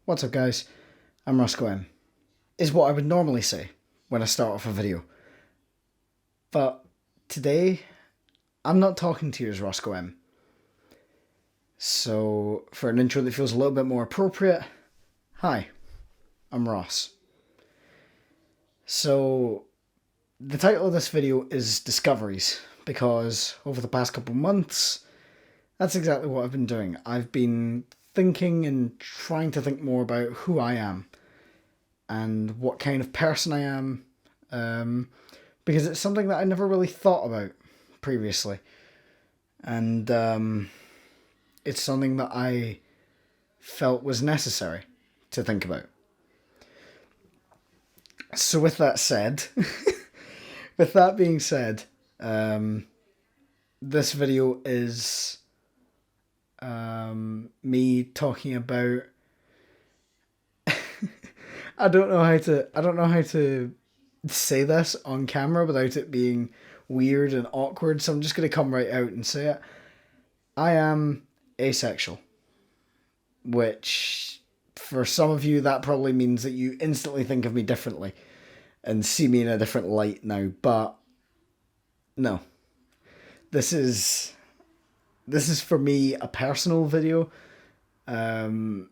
What's up guys, I'm Roscoe M, is what I would normally say when I start off a video. But today, I'm not talking to you as Roscoe M. So for an intro that feels a little bit more appropriate, hi, I'm Ross. So the title of this video is Discoveries, because over the past couple months, that's exactly what I've been doing. I've been thinking and trying to think more about who I am and what kind of person I am, because it's something that I never really thought about previously, and it's something that I felt was necessary to think about. So with that said, with that being said, this video is me talking about I don't know how to say this on camera without it being weird and awkward, so I'm just going to come right out and say it. I am asexual, which for some of you that probably means that you instantly think of me differently and see me in a different light now, but no. This is for me a personal video, to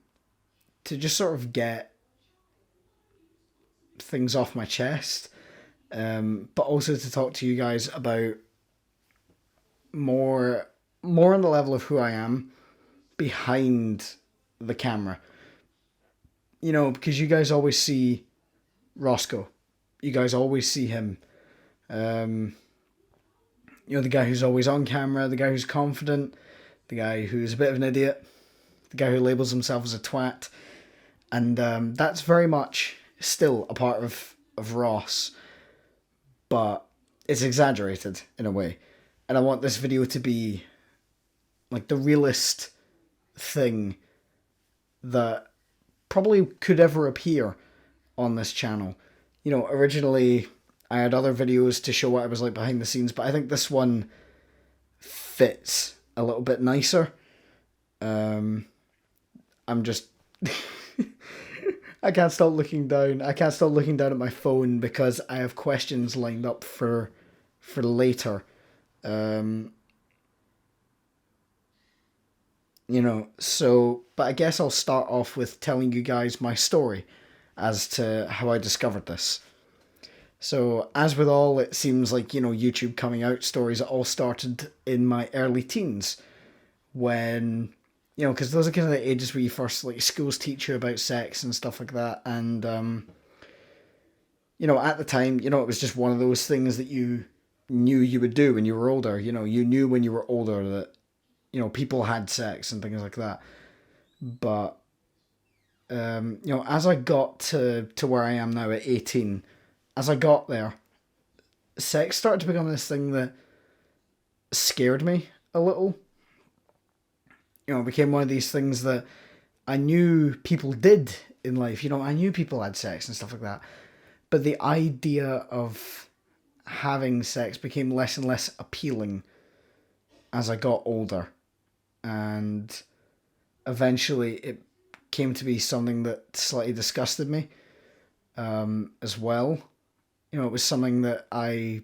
just sort of get things off my chest, but also to talk to you guys about more on the level of who I am behind the camera. You know, because you guys always see Roscoe. You guys always see him. You know, the guy who's always on camera, the guy who's confident, the guy who's a bit of an idiot, the guy who labels himself as a twat. And that's very much still a part of Ross, but it's exaggerated in a way. And I want this video to be like the realest thing that probably could ever appear on this channel. You know, originally I had other videos to show what I was like behind the scenes, but I think this one fits a little bit nicer. I'm just I can't stop looking down. I can't stop looking down at my phone because I have questions lined up for later. You know, so, but I guess I'll start off with telling you guys my story as to how I discovered this. So, as with all, it seems like, you know, YouTube coming out stories, it all started in my early teens when, you know, because those are kind of the ages where you first, like, schools teach you about sex and stuff like that. And, you know, at the time, you know, it was just one of those things that you knew you would do when you were older. You know, you knew when you were older that, you know, people had sex and things like that. But, you know, as I got to where I am now at 18, as I got there, sex started to become this thing that scared me a little. You know, it became one of these things that I knew people did in life. You know, I knew people had sex and stuff like that. But the idea of having sex became less and less appealing as I got older. And eventually it came to be something that slightly disgusted me, as well. You know, it was something that I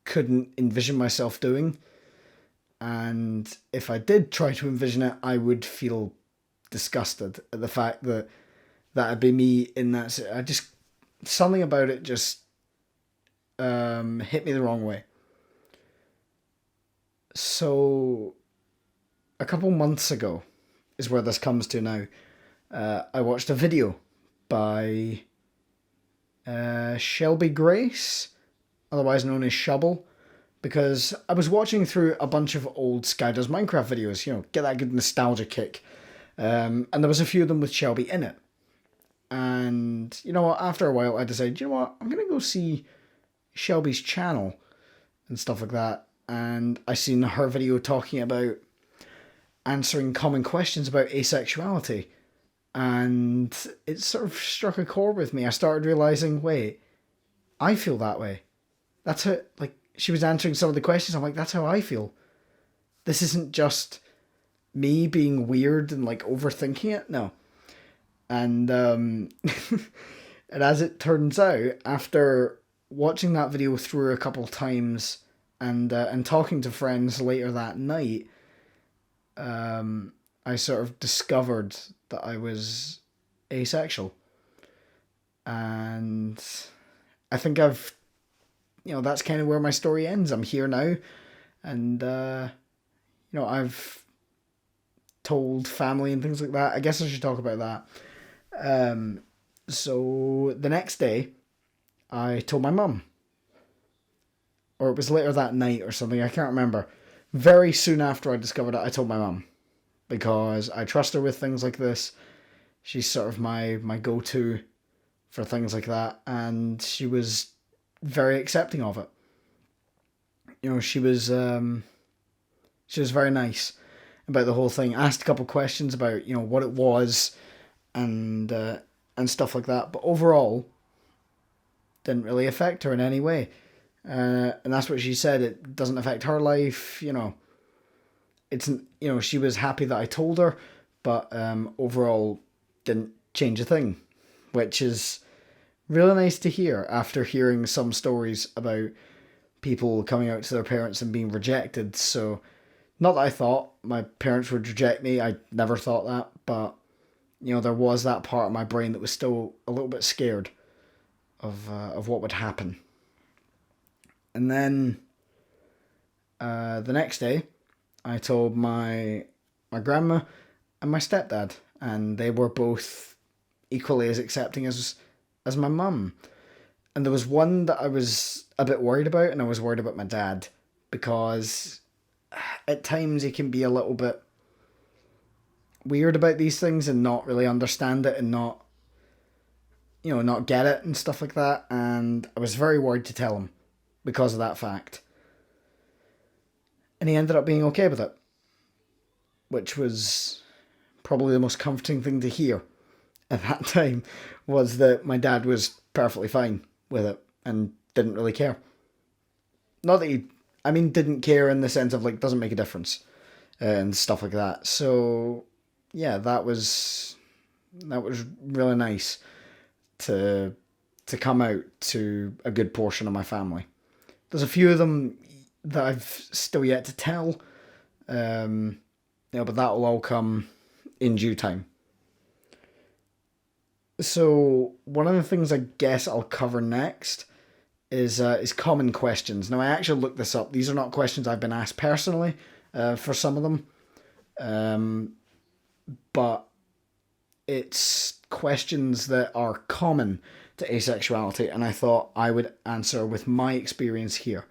couldn't envision myself doing. And if I did try to envision it, I would feel disgusted at the fact that that'd be me in that. I just, something about it just hit me the wrong way. So a couple months ago is where this comes to now. I watched a video by Shelby Grace, otherwise known as Shubble, because I was watching through a bunch of old Sky Does Minecraft videos, you know, get that good nostalgia kick. And there was a few of them with Shelby in it. And, you know, after a while I decided, you know what, I'm going to go see Shelby's channel and stuff like that. And I seen her video talking about answering common questions about asexuality. And it sort of struck a chord with me. I started realizing, wait, I feel that way. That's how, like, she was answering some of the questions. I'm like, that's how I feel. This isn't just me being weird and, like, overthinking it. No. And and as it turns out, after watching that video through a couple times and talking to friends later that night, I sort of discovered that I was asexual. And I think that's kind of where my story ends. I'm here now, and I've told family and things like that. I guess I should talk about that. So the next day, I told my mum, or it was later that night or something. I can't remember. Very soon after I discovered it, I told my mum, because I trust her with things like this. She's sort of my go-to for things like that, and she was very accepting of it. She was very nice about the whole thing. Asked a couple of questions about what it was, and stuff like that. But overall, didn't really affect her in any way. And that's what she said. It doesn't affect her life. It's she was happy that I told her, but overall didn't change a thing, which is really nice to hear after hearing some stories about people coming out to their parents and being rejected. So, not that I thought my parents would reject me. I never thought that, but there was that part of my brain that was still a little bit scared of what would happen. And then the next day, I told my grandma and my stepdad, and they were both equally as accepting as my mum. And there was one that I was a bit worried about, and I was worried about my dad, because at times he can be a little bit weird about these things and not really understand it and not get it and stuff like that. And I was very worried to tell him because of that fact. And he ended up being okay with it, which was probably the most comforting thing to hear at that time, was that my dad was perfectly fine with it and didn't really care. Not that didn't care in the sense of doesn't make a difference and stuff like that. So yeah, that was really nice to come out to a good portion of my family. There's a few of them that I've still yet to tell, but that will all come in due time. So one of the things I guess I'll cover next is common questions. Now, I actually looked this up. These are not questions I've been asked personally for some of them, but it's questions that are common to asexuality, and I thought I would answer with my experience here.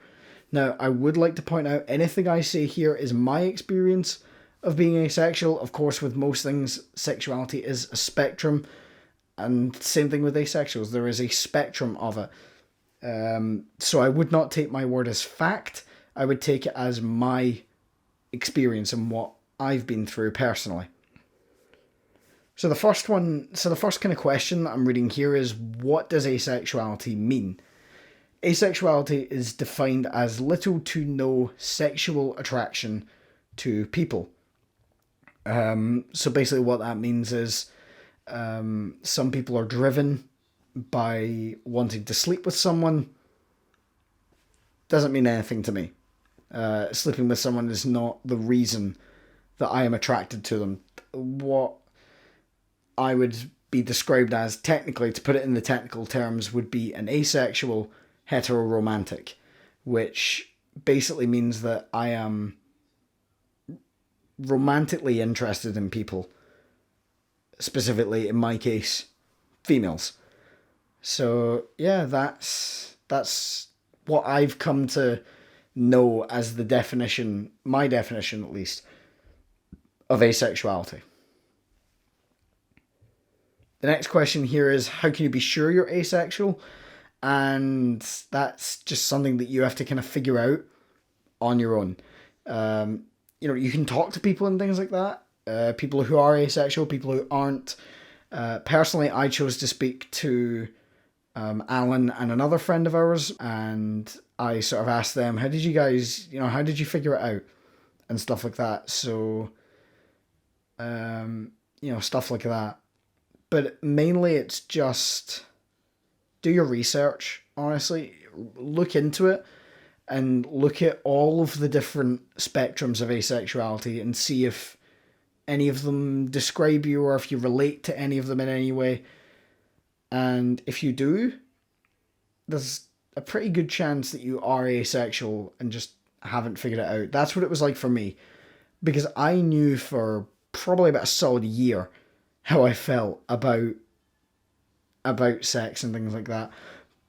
Now, I would like to point out, anything I say here is my experience of being asexual. Of course, with most things, sexuality is a spectrum, and same thing with asexuals. There is a spectrum of it. So I would not take my word as fact. I would take it as my experience and what I've been through personally. So the first kind of question that I'm reading here is, what does asexuality mean? Asexuality is defined as little to no sexual attraction to people. So basically what that means is some people are driven by wanting to sleep with someone. Doesn't mean anything to me. Sleeping with someone is not the reason that I am attracted to them. What I would be described as, technically, to put it in the technical terms, would be an asexual heteroromantic, which basically means that I am romantically interested in people, specifically, in my case, females. So yeah, that's what I've come to know as the definition, my definition at least, of asexuality. The next question here is, how can you be sure you're asexual? And that's just something that you have to kind of figure out on your own. You can talk to people and things like that. People who are asexual, people who aren't. Personally, I chose to speak to Alan and another friend of ours, and I sort of asked them, how did you figure it out? And stuff like that. So, stuff like that. But mainly it's just do your research, honestly. Look into it and look at all of the different spectrums of asexuality and see if any of them describe you or if you relate to any of them in any way. And if you do, there's a pretty good chance that you are asexual and just haven't figured it out. That's what it was like for me. Because I knew for probably about a solid year how I felt about sex and things like that.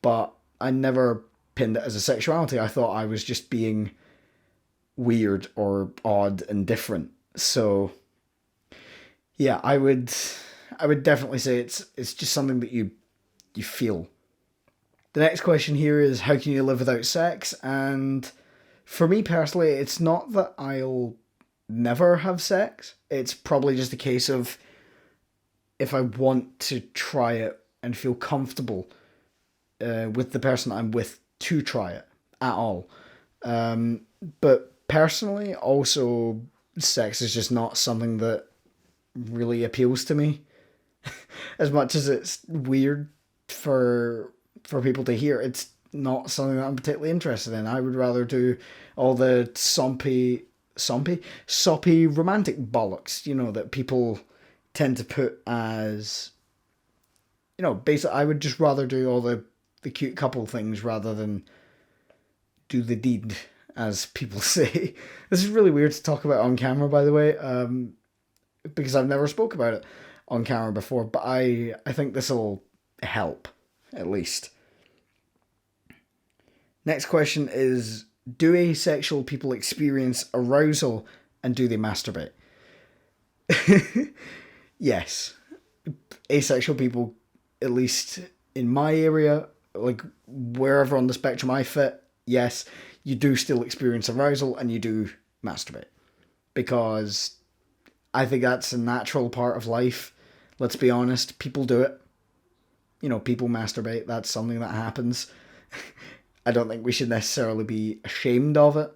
But I never pinned it as a sexuality. I thought I was just being weird or odd and different. So yeah, I would definitely say it's just something that you feel. The next question here is how can you live without sex? And for me personally, it's not that I'll never have sex. It's probably just a case of if I want to try it and feel comfortable with the person I'm with to try it at all. But personally, also, sex is just not something that really appeals to me. As much as it's weird for people to hear, it's not something that I'm particularly interested in. I would rather do all the soppy romantic bollocks, that people tend to put as, basically I would just rather do all the cute couple things rather than do the deed, as people say. This is really weird to talk about on camera, by the way, because I've never spoke about it on camera before, but I think this will help, at least. Next question is, do asexual people experience arousal and do they masturbate? Yes. Asexual people, at least in my area, like wherever on the spectrum I fit, yes, you do still experience arousal and you do masturbate. Because I think that's a natural part of life. Let's be honest, people do it. People masturbate. That's something that happens. I don't think we should necessarily be ashamed of it.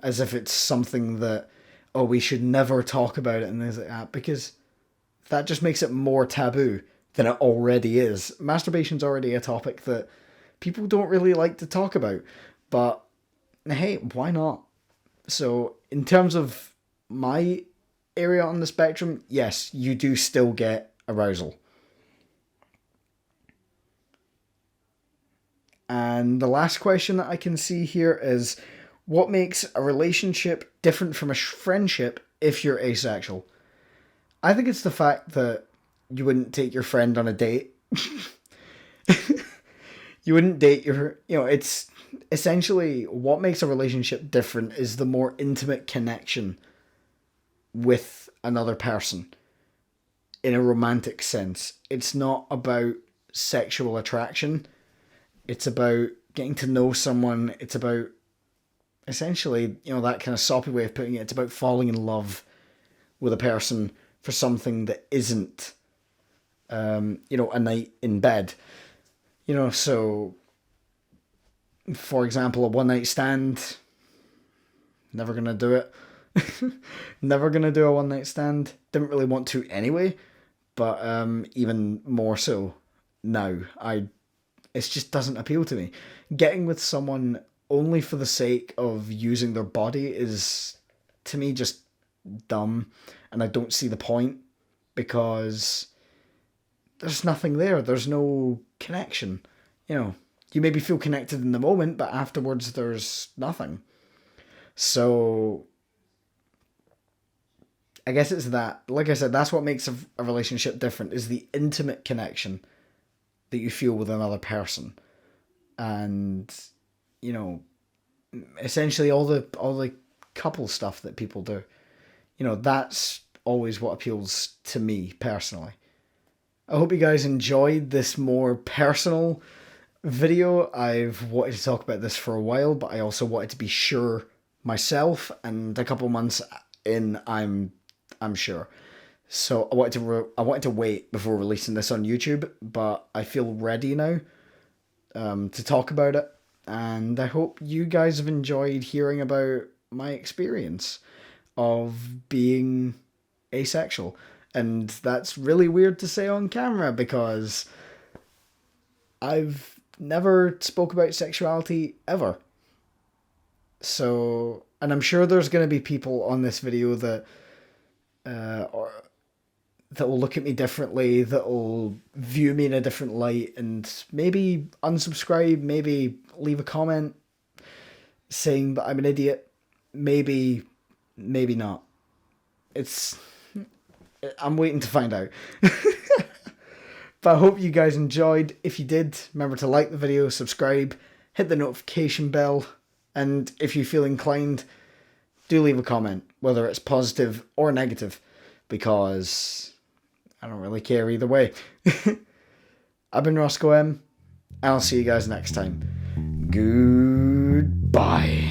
As if it's something that, oh, we should never talk about it and things like that. Because that just makes it more taboo than it already is. Masturbation's already a topic that people don't really like to talk about. But, hey, why not? So, in terms of my area on the spectrum, yes, you do still get arousal. And the last question that I can see here is, what makes a relationship different from a friendship if you're asexual? I think it's the fact that you wouldn't take your friend on a date. You wouldn't date it's essentially what makes a relationship different is the more intimate connection with another person in a romantic sense. It's not about sexual attraction. It's about getting to know someone. It's about essentially, that kind of soppy way of putting it. It's about falling in love with a person for something that isn't, a night in bed. So, for example, a one night stand, never going to do it. Never going to do a one night stand. Didn't really want to anyway, but even more so now. It just doesn't appeal to me. Getting with someone only for the sake of using their body is, to me, just dumb. And I don't see the point because there's nothing there. There's no connection. You maybe feel connected in the moment, but afterwards there's nothing. So I guess it's that. Like I said, that's what makes a relationship different, is the intimate connection that you feel with another person. And, essentially all the couple stuff that people do. That's always what appeals to me personally. I hope you guys enjoyed this more personal video. I've wanted to talk about this for a while, but I also wanted to be sure myself, and a couple months in, I'm sure. So I wanted to wait before releasing this on YouTube, but I feel ready now to talk about it, and I hope you guys have enjoyed hearing about my experience of being asexual. And that's really weird to say on camera because I've never spoke about sexuality ever. So, and I'm sure there's going to be people on this video that that will look at me differently, that will view me in a different light, and maybe unsubscribe, maybe leave a comment saying that I'm an idiot. Maybe not. I'm waiting to find out. But I hope you guys enjoyed. If you did, remember to like the video, subscribe, hit the notification bell, and if you feel inclined, do leave a comment, whether it's positive or negative, because I don't really care either way. I've been Roscoe M, and I'll see you guys next time. Goodbye.